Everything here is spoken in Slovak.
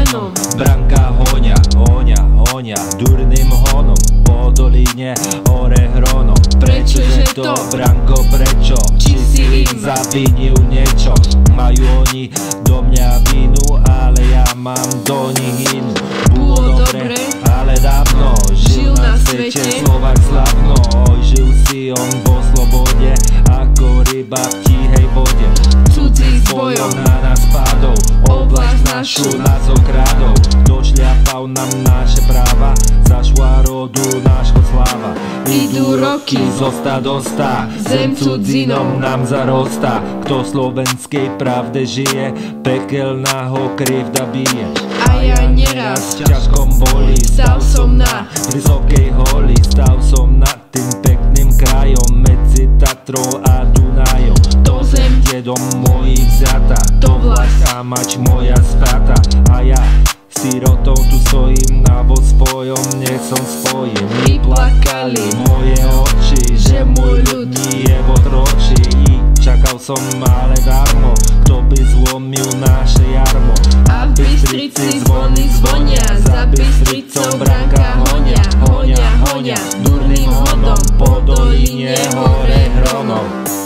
plenom. Branka hoňa, hoňa, hoňa durným honom po doline hore hronom. Prečože to, Branko, prečo? Či si im zavinil niečo? Majú oni do mňa vinu, ale ja mám do nich inú. Bolo dobre, ale dávno žil na svete Slovák slavno. Žil si on vo slobode, ako ryba v tihej vode. cudzí Bojom zbojom, na nás padol, oblasť našu nás okradol. Došľapal nám naše práva, zašla rodu nášho sláva. Idú roky, zosta dosta, zem cudzinom nám zarostá. Kto v slovenskej pravde žije, pekelná ho krivda bije. a ja neraz V ťažkom boli, stal som na vysokej holi, stal som nad tým pekným krajom medzi Tatrou a Dunajom. to zem, Dedom mojich vzata, to vlast, a mať moja strata. A ja sirotou tu stojím, na voz svojom nech som spojím. Mi plakali moje oči, že môj ľud nie je v otročí. Čakal som ale darmo, kto by zlomil naše jarmo. a v Bystrici zvony zvonia, za Bystricou Branka hoňa, hoňa, hoňa durným hodom po doline hore hronom.